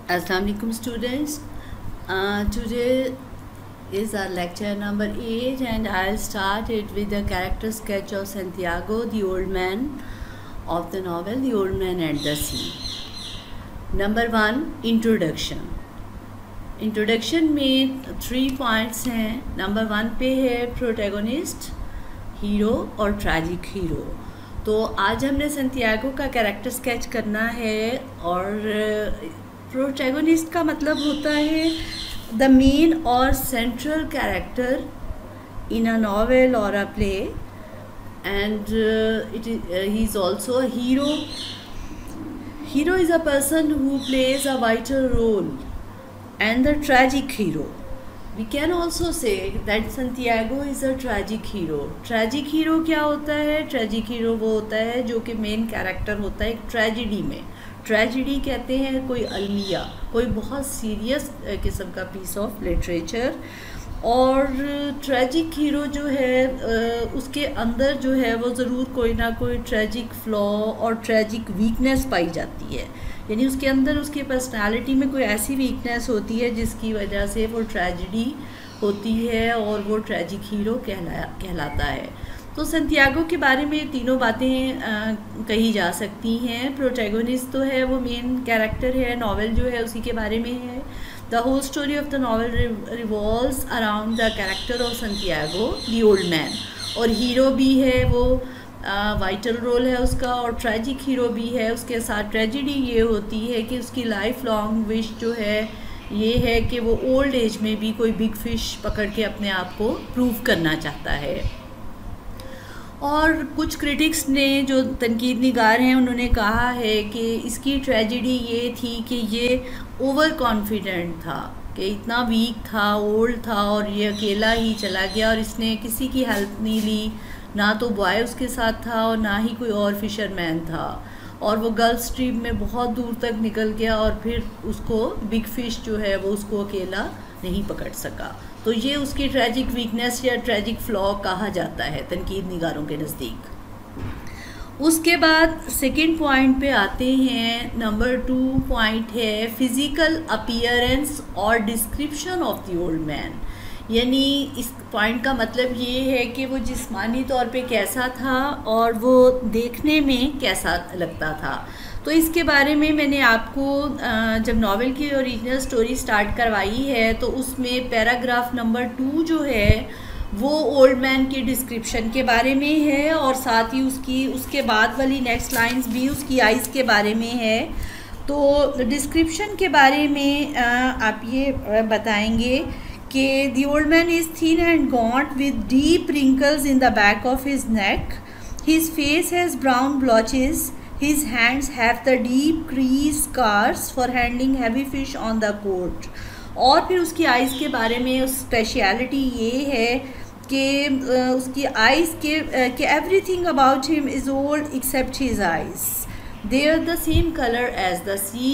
Assalamu alaikum students. Today is our lecture number 8 and I'll start it with the character sketch of Santiago, the old man of the novel The Old Man and the Sea. Number 1, Introduction. Introduction में 3 points हैं. Number 1 पे है protagonist, hero और tragic hero. तो आज हमने संतियागो का character sketch करना है और प्रोटैगोनिस्ट का मतलब होता है द मेन और central character in a novel और a play and he is also a hero. Hero is a person who plays a vital role and the tragic hero. We can also say that Santiago is a tragic hero. Tragic hero क्या होता है? Tragic hero वो होता है जो कि main character होता है एक ट्रेजिडी में. ट्रेजिडी कहते हैं कोई अलमिया, कोई बहुत सीरियस किस्म का पीस ऑफ लिटरेचर. और ट्रेजिक हीरो जो है उसके अंदर जो है वो ज़रूर कोई ना कोई ट्रेजिक फ्लॉ और ट्रेजिक वीकनेस पाई जाती है. यानी उसके अंदर उसकी पर्सनालिटी में कोई ऐसी वीकनेस होती है जिसकी वजह से वो ट्रेजिडी होती है और वो ट्रेजिक हीरो कहलाता है. तो संतियागो के बारे में तीनों बातें कही जा सकती हैं. प्रोटैगोनिस्ट तो है, वो मेन कैरेक्टर है, नॉवेल जो है उसी के बारे में है. The whole story of the novel revolves around the character of Santiago, the old man. और हीरो भी है, वो वाइटल रोल है उसका, और ट्रेजिक हीरो भी है. उसके साथ ट्रेजिडी ये होती है कि उसकी लाइफ लॉन्ग विश जो है ये है कि वो ओल्ड एज में भी कोई बिग फिश पकड़ के अपने आप को प्रूव करना चाहता है. और कुछ क्रिटिक्स ने जो तनकीद निगार हैं उन्होंने कहा है कि इसकी ट्रेजिडी ये थी कि ये ओवर कॉन्फिडेंट था, कि इतना वीक था, ओल्ड था और ये अकेला ही चला गया और इसने किसी की हेल्प नहीं ली. ना तो बॉय उसके साथ था और ना ही कोई और फिशरमैन था. और वो गल्फ स्ट्रीम में बहुत दूर तक निकल गया और फिर उसको बिग फिश जो है वो उसको अकेला नहीं पकड़ सका. तो ये उसकी ट्रेजिक वीकनेस या ट्रेजिक फ्लॉ कहा जाता है तनकीद निगारों के नज़दीक. उसके बाद सेकंड पॉइंट पे आते हैं. नंबर 2 पॉइंट है फिज़िकल अपीयरेंस और description of the old man. यानी इस पॉइंट का मतलब ये है कि वो जिस्मानी तौर पे कैसा था और वो देखने में कैसा लगता था. तो इसके बारे में मैंने आपको जब नावल की ओरिजिनल स्टोरी स्टार्ट करवाई है तो उसमें पैराग्राफ नंबर 2 जो है वो ओल्ड मैन की डिस्क्रिप्शन के बारे में है और साथ ही उसके बाद वाली नेक्स्ट लाइंस भी उसकी आइज़ के बारे में है. तो डिस्क्रिप्शन के बारे में आप ये बताएंगे कि the old man is thin and gaunt with deep wrinkles in the back of his neck. His face has brown blotches. His hands have the deep crease scars for handling heavy fish on the coast. और फिर उसकी eyes के बारे में speciality ये है कि उसकी आइज़ के everything about him is old except his eyes. They are the same colour as the sea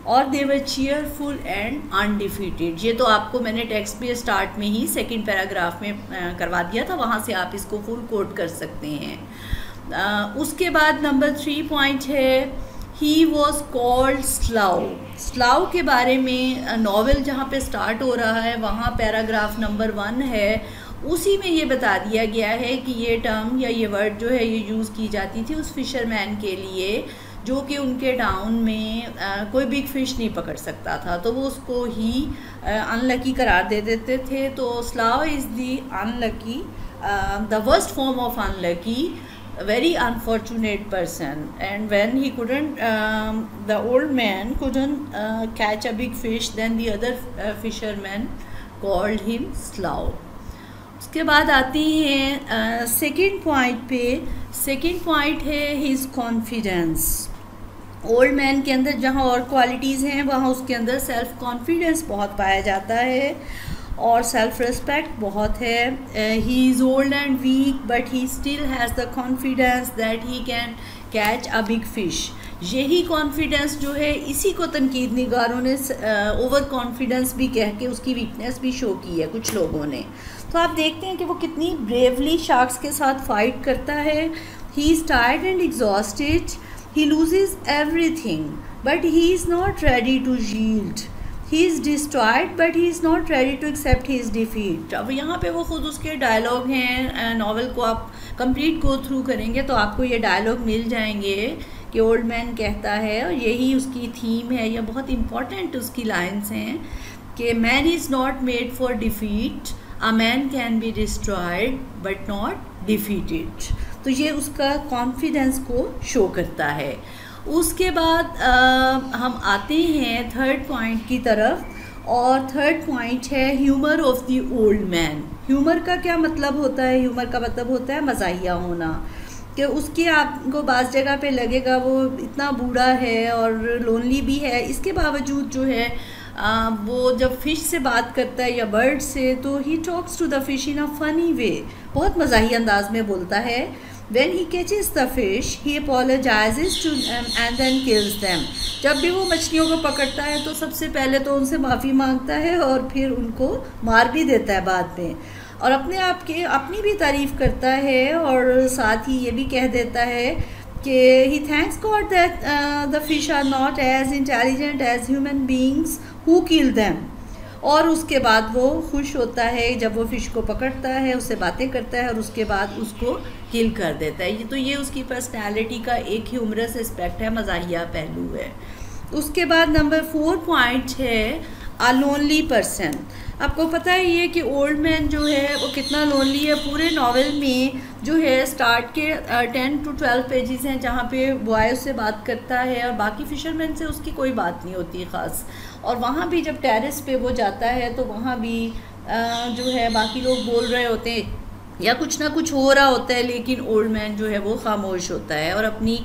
और they were cheerful and undefeated. ये तो आपको मैंने टेक्स्ट में स्टार्ट में ही सेकेंड पैराग्राफ में करवा दिया था, वहाँ से आप इसको फुल कोट कर सकते हैं. उसके बाद नंबर 3 पॉइंट है ही वॉज कॉल्ड स्लाउ. स्लाउ के बारे में नावल जहाँ पे स्टार्ट हो रहा है वहाँ पैराग्राफ नंबर 1 है, उसी में ये बता दिया गया है कि ये टर्म या ये वर्ड जो है ये यूज़ की जाती थी उस फिशरमैन के लिए जो कि उनके टाउन में कोई बिग फ़िश नहीं पकड़ सकता था, तो वो उसको ही अनलकी करार दे देते थे. तो स्लाव is the unlucky, the worst form of unlucky, very unfortunate person. And when he couldn't the old man couldn't catch a big fish, then the other fishermen called him slow. उसके बाद आती हैं second point पे. Second point है his confidence. Old man के अंदर जहाँ और क्वालिटीज़ हैं वहाँ उसके अंदर सेल्फ कॉन्फिडेंस बहुत पाया जाता है और सेल्फ रिस्पेक्ट बहुत है. He is old and weak but he still has the confidence that he can catch a big fish. यही कॉन्फिडेंस जो है इसी को तनकीद निगारों ने ओवर कॉन्फिडेंस भी कह के उसकी वीकनेस भी शो की है कुछ लोगों ने. तो आप देखते हैं कि वो कितनी ब्रेवली शार्क्स के साथ फाइट करता है. He is tired and exhausted he loses everything, but he is not ready to yield. He is destroyed, but he is not ready to accept his defeat. अब यहाँ पे वो खुद उसके डायलॉग हैं, नॉवल को आप कंप्लीट गो थ्रू करेंगे तो आपको ये डायलॉग मिल जाएंगे कि ओल्ड मैन कहता है, और यही उसकी थीम है, ये बहुत इंपॉर्टेंट उसकी लाइन्स हैं कि man is not made for defeat, a man can be destroyed but not defeated. तो ये उसका कॉन्फिडेंस को शो करता है। उसके बाद हम आते हैं थर्ड पॉइंट की तरफ, और थर्ड पॉइंट है humour of the old man. Humour का क्या मतलब होता है? ह्यूमर का मतलब होता है मज़ाहिया होना, कि उसके आपको बाज़ जगह पे लगेगा वो इतना बूढ़ा है और लोनली भी है, इसके बावजूद जो है वो जब फ़िश से बात करता है या बर्ड से, तो he talks to the fish in a funny way, बहुत मज़ाही अंदाज में बोलता है। When he catches the fish, he apologizes to them and then kills them. जब भी वो मछलियों को पकड़ता है तो सबसे पहले तो उनसे माफ़ी मांगता है और फिर उनको मार भी देता है बाद में, और अपने आप के अपनी भी तारीफ़ करता है, और साथ ही ये भी कह देता है कि he thanks God that the fish are not as intelligent as human beings who kill them. और उसके बाद वो खुश होता है जब वो फ़िश को पकड़ता है, उससे बातें करता है और उसके बाद उसको किल कर देता है। तो ये उसकी पर्सनैलिटी का एक ह्यूमरस एस्पेक्ट है, मज़ाहिया पहलू है। उसके बाद नंबर 4 पॉइंट है अ लोनली पर्सन। आपको पता है ये कि ओल्ड मैन जो है वो कितना लोनली है। पूरे नावल में जो है स्टार्ट के 10 to 12 पेजेस हैं जहाँ पे बॉय उससे बात करता है और बाकी फ़िशरमैन से उसकी कोई बात नहीं होती ख़ास, और वहाँ भी जब टेरेस पे वो जाता है तो वहाँ भी जो है बाकी लोग बोल रहे होते हैं या कुछ ना कुछ हो रहा होता है, लेकिन ओल्ड मैन जो है वो खामोश होता है और अपनी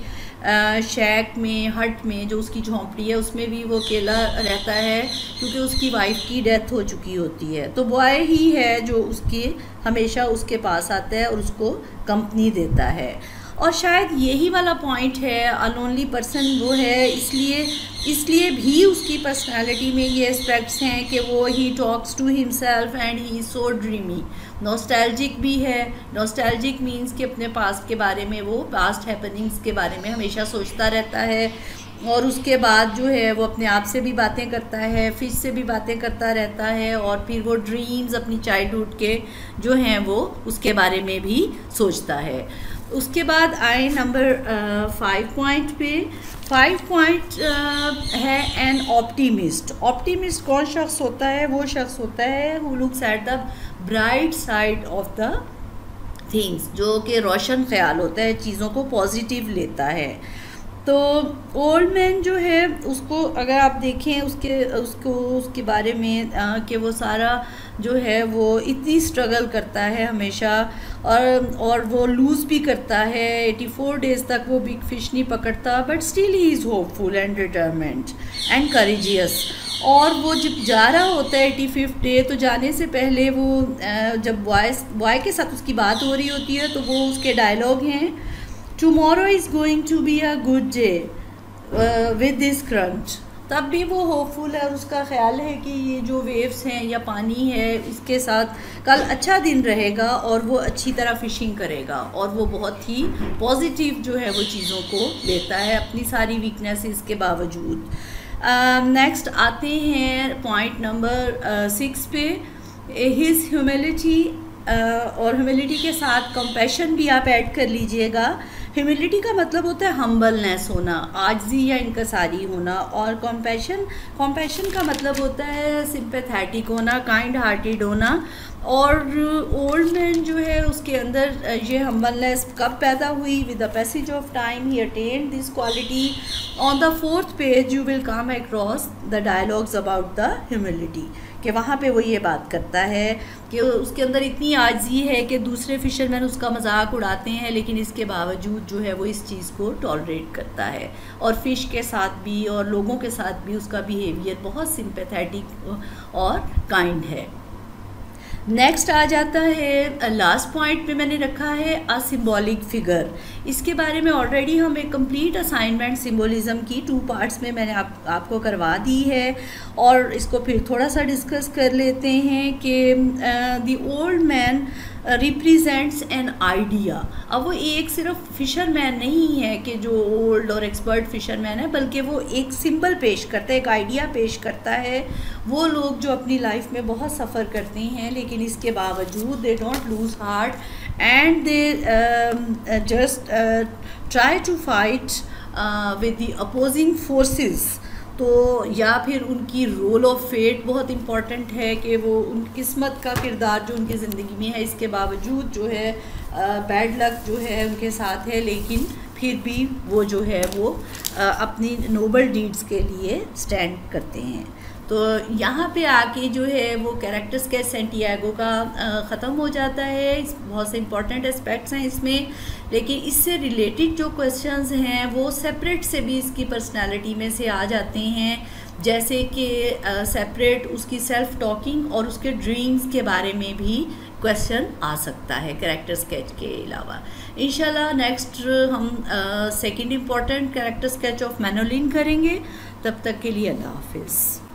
शैक में, हट में, जो उसकी झोंपड़ी है उसमें भी वो अकेला रहता है क्योंकि उसकी वाइफ की डेथ हो चुकी होती है। तो बॉय ही है जो उसके हमेशा उसके पास आता है और उसको कंपनी देता है। और शायद यही वाला पॉइंट है, अ लोनली पर्सन वो है, इसलिए भी उसकी पर्सनालिटी में ये एस्पेक्ट्स हैं कि वो he talks to himself and he is so dreamy. Nostalgic भी है। नॉस्टैल्जिक मीन्स कि अपने पास्ट के बारे में, वो पास्ट हैपनिंग्स के बारे में हमेशा सोचता रहता है, और उसके बाद जो है वो अपने आप से भी बातें करता है, फिश से भी बातें करता रहता है, और फिर वो ड्रीम्स अपनी चाइल्डहुड के जो हैं वो उसके बारे में भी सोचता है। उसके बाद आए नंबर 5 पॉइंट पे। 5 पॉइंट है एन ऑप्टिमिस्ट। ऑप्टिमिस्ट कौन शख्स होता है? वो शख्स होता है who looks at the bright side of the things, जो कि रोशन ख्याल होता है, चीज़ों को पॉजिटिव लेता है। तो ओल्ड मैन जो है उसको अगर आप देखें उसके बारे में कि वो सारा जो है वो इतनी स्ट्रगल करता है हमेशा, और वो लूज़ भी करता है। 84 डेज़ तक वो बिग फिश नहीं पकड़ता, but still he is hopeful and determined and courageous. और वो जब जा रहा होता है 85th डे, तो जाने से पहले वो जब बॉय के साथ उसकी बात हो रही होती है तो वो उसके डायलॉग हैं, tomorrow is going to be a good day with this crunch. तब भी वो होपफुल है और उसका ख्याल है कि ये जो वेव्स हैं या पानी है इसके साथ कल अच्छा दिन रहेगा और वो अच्छी तरह फ़िशिंग करेगा, और वो बहुत ही पॉजिटिव जो है वो चीज़ों को लेता है अपनी सारी वीकनेसेस के बावजूद। नेक्स्ट आते हैं पॉइंट नंबर 6 पे, हिज ह्यूमिलिटी, और ह्यूमिलिटी के साथ कंपैशन भी आप ऐड कर लीजिएगा। ह्यूमिलिटी का मतलब होता है हम्बलनेस होना, आजिज़ी या इनकसारी होना, और कंपैशन का मतलब होता है सिंपैथेटिक होना, काइंड हार्टेड होना। और ओल्ड मैन जो है उसके अंदर ये हम्बलनेस कब पैदा हुई? With the passage of time he attend this quality. On the 4th page you will come across the dialogues about the humility, कि वहाँ पे वो ये बात करता है कि उसके अंदर इतनी आजिज़ी है कि दूसरे फिशरमैन उसका मजाक उड़ाते हैं, लेकिन इसके बावजूद जो है वो इस चीज़ को टॉलरेट करता है, और फ़िश के साथ भी और लोगों के साथ भी उसका बिहेवियर बहुत सिंपैथेटिक और काइंड है। नेक्स्ट आ जाता है लास्ट पॉइंट पे मैंने रखा है अ सिंबॉलिक फिगर। इसके बारे में ऑलरेडी हम एक कंप्लीट असाइनमेंट सिंबोलिज्म की 2 पार्ट्स में मैंने आपको करवा दी है, और इसको फिर थोड़ा सा डिस्कस कर लेते हैं कि the old man represents an idea. अब वो एक सिर्फ फिशरमैन नहीं है कि जो ओल्ड और एक्सपर्ट फिशरमैन है, बल्कि वो एक सिंबल पेश करता है, एक आइडिया पेश करता है। वो लोग जो अपनी लाइफ में बहुत सफ़र करते हैं लेकिन इसके बावजूद they don't lose heart and they just try to fight with the opposing forces. तो या फिर उनकी रोल ऑफ फेट बहुत इम्पॉर्टेंट है कि वो उन किस्मत का किरदार जो उनकी ज़िंदगी में है, इसके बावजूद जो है बैड लक जो है उनके साथ है, लेकिन फिर भी वो जो है वो अपनी नोबल डीड्स के लिए स्टैंड करते हैं। तो यहाँ पे आके जो है वो कैरेक्टर स्केच सैंटियागो का ख़त्म हो जाता है। बहुत से इंपॉर्टेंट एस्पेक्ट्स हैं इसमें, लेकिन इससे रिलेटेड जो क्वेश्चंस हैं वो सेपरेट से भी इसकी पर्सनालिटी में से आ जाते हैं, जैसे कि सेपरेट उसकी सेल्फ टॉकिंग और उसके ड्रीम्स के बारे में भी क्वेश्चन आ सकता है कैरेक्टर स्केच के अलावा। इंशाल्लाह नेक्स्ट हम second important character sketch of Manolin करेंगे। तब तक के लिए अल्लाह हाफिज़।